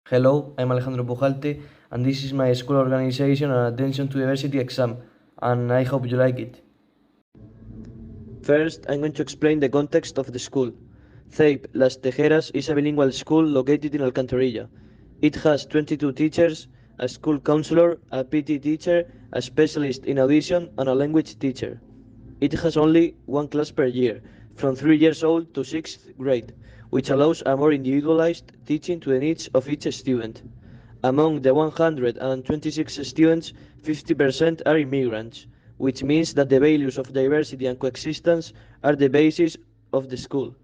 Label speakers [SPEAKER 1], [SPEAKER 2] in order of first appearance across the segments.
[SPEAKER 1] Hello, I'm Alejandro Pujalte, and this is my school organization and attention to diversity exam, and I hope you like it. First, I'm going to explain the context of the school. CEIP Las Tejeras is a bilingual school located in Alcantarilla. It has 22 teachers, a school counselor, a PT teacher, a specialist in audition, and a language teacher. It has only one class per year, from 3 years old to 6th grade, which allows a more individualized teaching to the needs of each student. Among the 126 students, 50% are immigrants, which means that the values of diversity and coexistence are the basis of the school.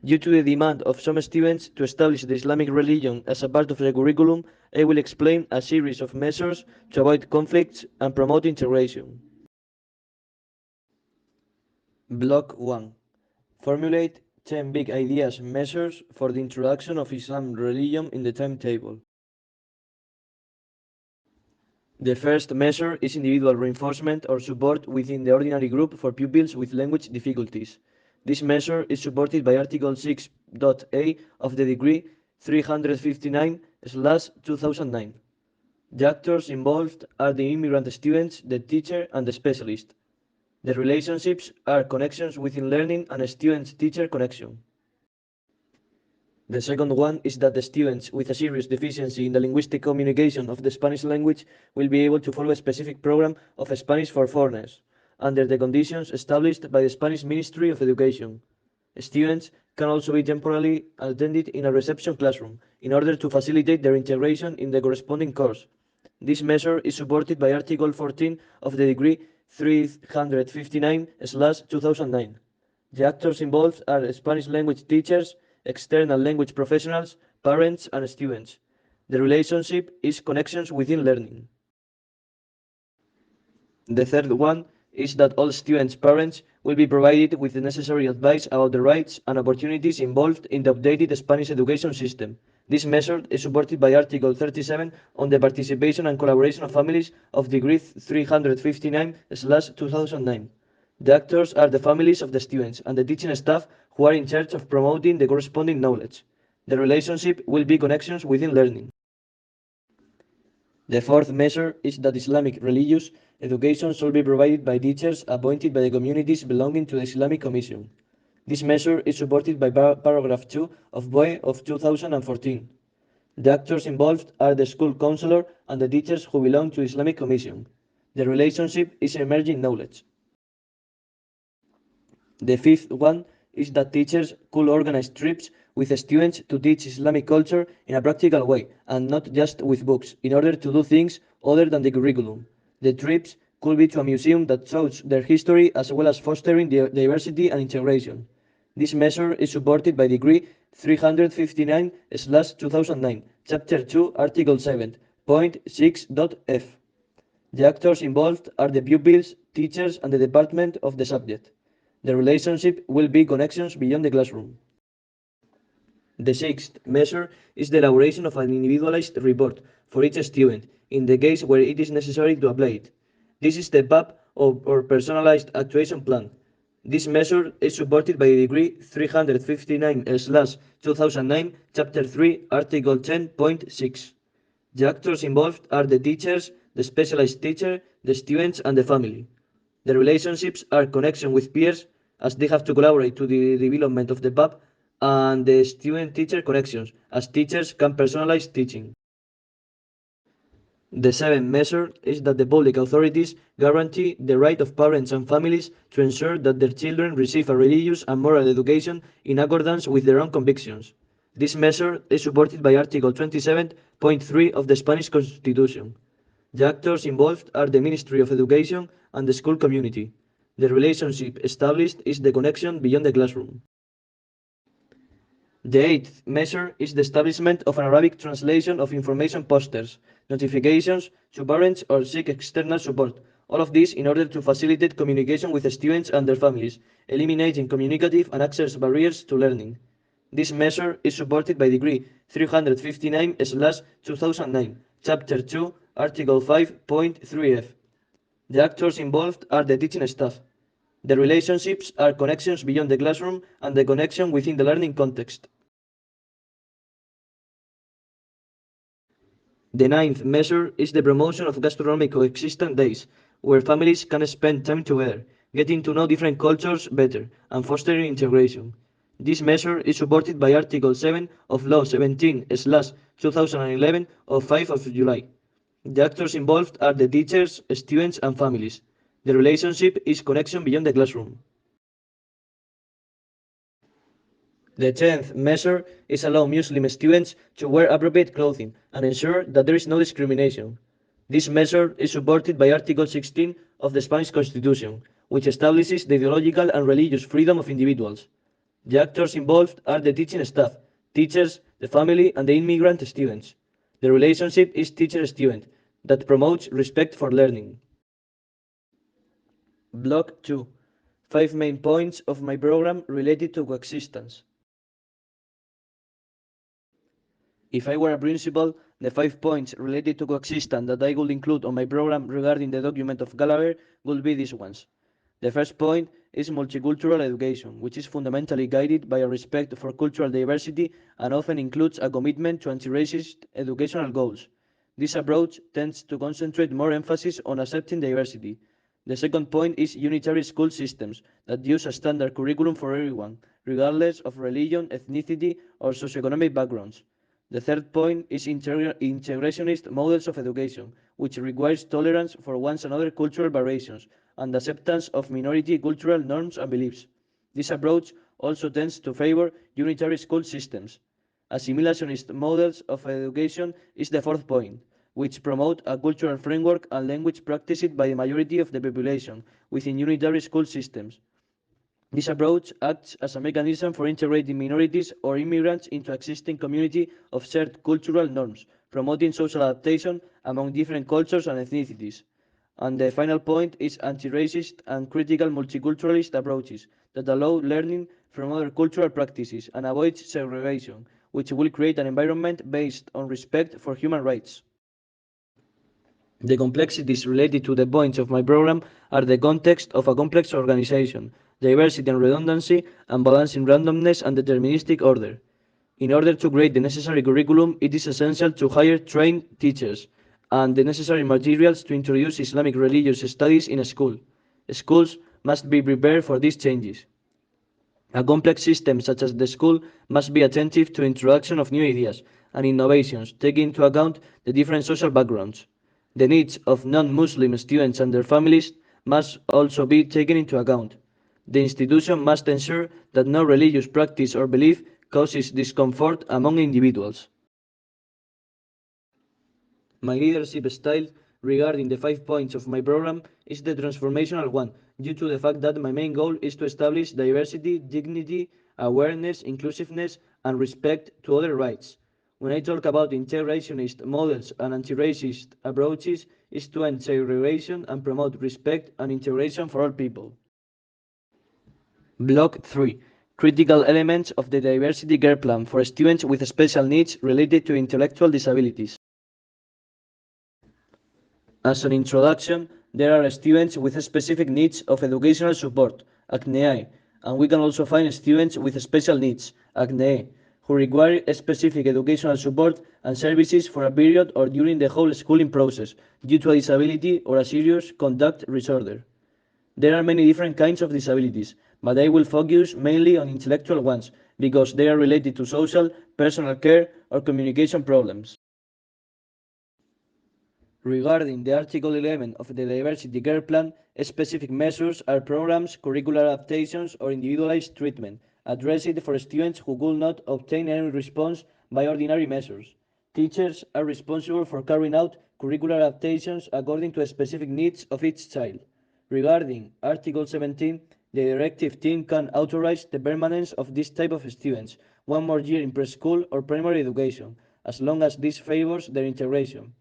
[SPEAKER 1] Due to the demand of some students to establish the Islamic religion as a part of the curriculum, I will explain a series of measures to avoid conflicts and promote integration. Block 1. Formulate 10 big ideas measures for the introduction of Islam religion in the timetable. The first measure is individual reinforcement or support within the ordinary group for pupils with language difficulties. This measure is supported by Article 6.a of the Decree 359/2009. The actors involved are the immigrant students, the teacher, and the specialist. The relationships are connections within learning and student-teacher connection. The second one is that the students with a serious deficiency in the linguistic communication of the Spanish language will be able to follow a specific program of Spanish for foreigners, under the conditions established by the Spanish Ministry of Education. Students can also be temporarily attended in a reception classroom in order to facilitate their integration in the corresponding course. This measure is supported by Article 14 of the Decree 359/2009. The actors involved are Spanish language teachers, external language professionals, parents, and students. The relationship is connections within learning. The third one is that all students' parents will be provided with the necessary advice about the rights and opportunities involved in the updated Spanish education system. This measure is supported by Article 37 on the participation and collaboration of families of Decree 359/2009. The actors are the families of the students and the teaching staff who are in charge of promoting the corresponding knowledge. The relationship will be connections within learning. The fourth measure is that Islamic religious education shall be provided by teachers appointed by the communities belonging to the Islamic Commission. This measure is supported by paragraph 2 of BOE of 2014. The actors involved are the school counselor and the teachers who belong to the Islamic Commission. The relationship is emerging knowledge. The fifth one is that teachers could organize trips with students to teach Islamic culture in a practical way and not just with books, in order to do things other than the curriculum. The trips could be to a museum that shows their history as well as fostering diversity and integration. This measure is supported by Decree 359/2009, Chapter 2, Article 7, Point 6.f. The actors involved are the pupils, teachers, and the department of the subject. The relationship will be connections beyond the classroom. The sixth measure is the elaboration of an individualized report for each student, in the case where it is necessary to apply it. This is the PAP or Personalized Actuation Plan. This measure is supported by Decree 359/2009, Chapter 3, Article 10.6. The actors involved are the teachers, the specialized teacher, the students, and the family. The relationships are connection with peers, as they have to collaborate to the development of the PAP, and the student-teacher connections, as teachers can personalize teaching. The seventh measure is that the public authorities guarantee the right of parents and families to ensure that their children receive a religious and moral education in accordance with their own convictions. This measure is supported by Article 27.3 of the Spanish Constitution. The actors involved are the Ministry of Education and the school community. The relationship established is the connection beyond the classroom. The eighth measure is the establishment of an Arabic translation of information posters, notifications to parents, or seek external support. All of this in order to facilitate communication with the students and their families, eliminating communicative and access barriers to learning. This measure is supported by Decree 359/2009, Chapter 2, Article 5.3f. The actors involved are the teaching staff. The relationships are connections beyond the classroom and the connection within the learning context. The ninth measure is the promotion of gastronomic coexistence days, where families can spend time together, getting to know different cultures better, and fostering integration. This measure is supported by Article 7 of Law 17/2011 of 5 of July. The actors involved are the teachers, students, and families. The relationship is connection beyond the classroom. The tenth measure is allow Muslim students to wear appropriate clothing and ensure that there is no discrimination. This measure is supported by Article 16 of the Spanish Constitution, which establishes the ideological and religious freedom of individuals. The actors involved are the teaching staff, teachers, the family, and the immigrant students. The relationship is teacher-student that promotes respect for learning. Block 2. 5 main points of my program related to coexistence. If I were a principal, the 5 points related to coexistence that I would include on my program regarding the document of Gallagher would be these ones. The first point is multicultural education, which is fundamentally guided by a respect for cultural diversity and often includes a commitment to anti-racist educational goals. This approach tends to concentrate more emphasis on accepting diversity. The second point is unitary school systems that use a standard curriculum for everyone, regardless of religion, ethnicity, or socioeconomic backgrounds. The third point is integrationist models of education, which requires tolerance for one's another cultural variations and acceptance of minority cultural norms and beliefs. This approach also tends to favor unitary school systems. Assimilationist models of education is the fourth point, which promote a cultural framework and language practiced by the majority of the population within unitary school systems. This approach acts as a mechanism for integrating minorities or immigrants into existing community of shared cultural norms, promoting social adaptation among different cultures and ethnicities. And the final point is anti-racist and critical multiculturalist approaches that allow learning from other cultural practices and avoid segregation, which will create an environment based on respect for human rights. The complexities related to the points of my program are the context of a complex organization, diversity and redundancy, and balancing randomness and deterministic order. In order to create the necessary curriculum, it is essential to hire trained teachers and the necessary materials to introduce Islamic religious studies in a school. Schools must be prepared for these changes. A complex system such as the school must be attentive to introduction of new ideas and innovations, taking into account the different social backgrounds. The needs of non-Muslim students and their families must also be taken into account. The institution must ensure that no religious practice or belief causes discomfort among individuals. My leadership style regarding the 5 points of my program is the transformational one, due to the fact that my main goal is to establish diversity, dignity, awareness, inclusiveness, and respect to other rights. When I talk about integrationist models and anti-racist approaches, is to end segregation and promote respect and integration for all people. Block 3. Critical elements of the diversity care plan for students with special needs related to intellectual disabilities. As an introduction, there are students with specific needs of educational support, ACNEI, and we can also find students with special needs, ACNE, who require specific educational support and services for a period or during the whole schooling process due to a disability or a serious conduct disorder. There are many different kinds of disabilities, but I will focus mainly on intellectual ones because they are related to social, personal care, or communication problems. Regarding the Article 11 of the Diversity Care Plan, specific measures are programs, curricular adaptations, or individualized treatment addressed for students who could not obtain any response by ordinary measures. Teachers are responsible for carrying out curricular adaptations according to the specific needs of each child. Regarding Article 17, the directive team can authorize the permanence of this type of students one more year in preschool or primary education, as long as this favors their integration.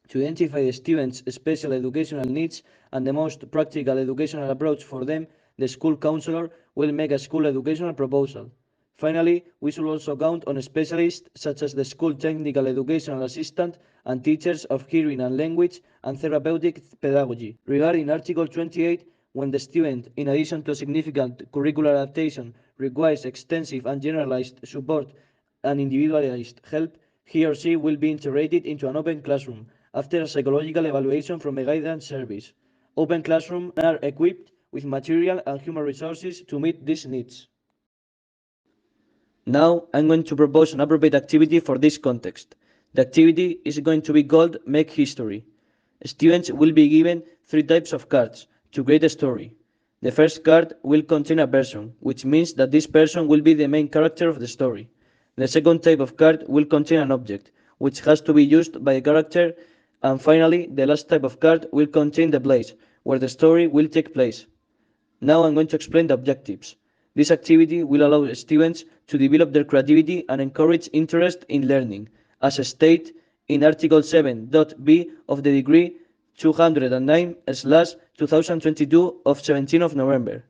[SPEAKER 1] To identify the students' special educational needs and the most practical educational approach for them, the school counselor will make a school educational proposal. Finally, we should also count on specialists such as the school technical educational assistant and teachers of hearing and language and therapeutic pedagogy. Regarding Article 28, when the student, in addition to significant curricular adaptation, requires extensive and generalized support and individualized help, He or she will be integrated into an open classroom after a psychological evaluation from a guidance service. Open classrooms are equipped with material and human resources to meet these needs. Now I'm going to propose an appropriate activity for this context. The activity is going to be called Make History. Students will be given three types of cards to create a story. The first card will contain a person, which means that this person will be the main character of the story. The second type of card will contain an object, which has to be used by a character. And finally, the last type of card will contain the place, where the story will take place. Now I'm going to explain the objectives. This activity will allow students to develop their creativity and encourage interest in learning, as stated in Article 7.b of the Decree 209/2022 of 17 of November.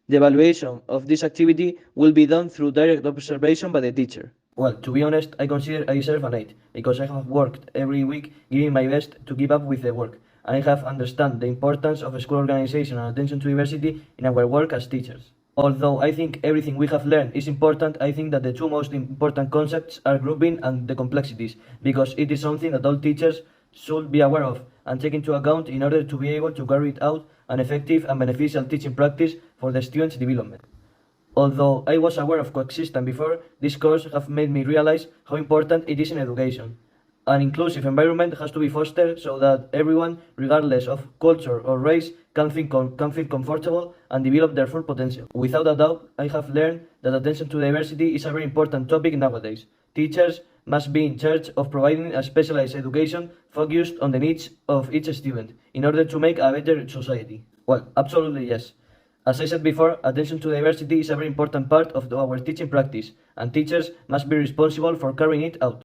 [SPEAKER 1] The evaluation of this activity will be done through direct observation by the teacher. Well, to be honest, I consider I deserve an 8 because I have worked every week giving my best to keep up with the work, and I have understood the importance of school organization and attention to diversity in our work as teachers. Although I think everything we have learned is important, I think that the two most important concepts are grouping and the complexities, because it is something that all teachers should be aware of and take into account in order to be able to carry out an effective and beneficial teaching practice for the students' development. Although I was aware of coexistence before, this course have made me realize how important it is in education. An inclusive environment has to be fostered so that everyone, regardless of culture or race, can feel comfortable and develop their full potential. Without a doubt, I have learned that attention to diversity is a very important topic nowadays. Teachers must be in charge of providing a specialized education focused on the needs of each student in order to make a better society. Well, absolutely yes. As I said before, attention to diversity is a very important part of our teaching practice, and teachers must be responsible for carrying it out.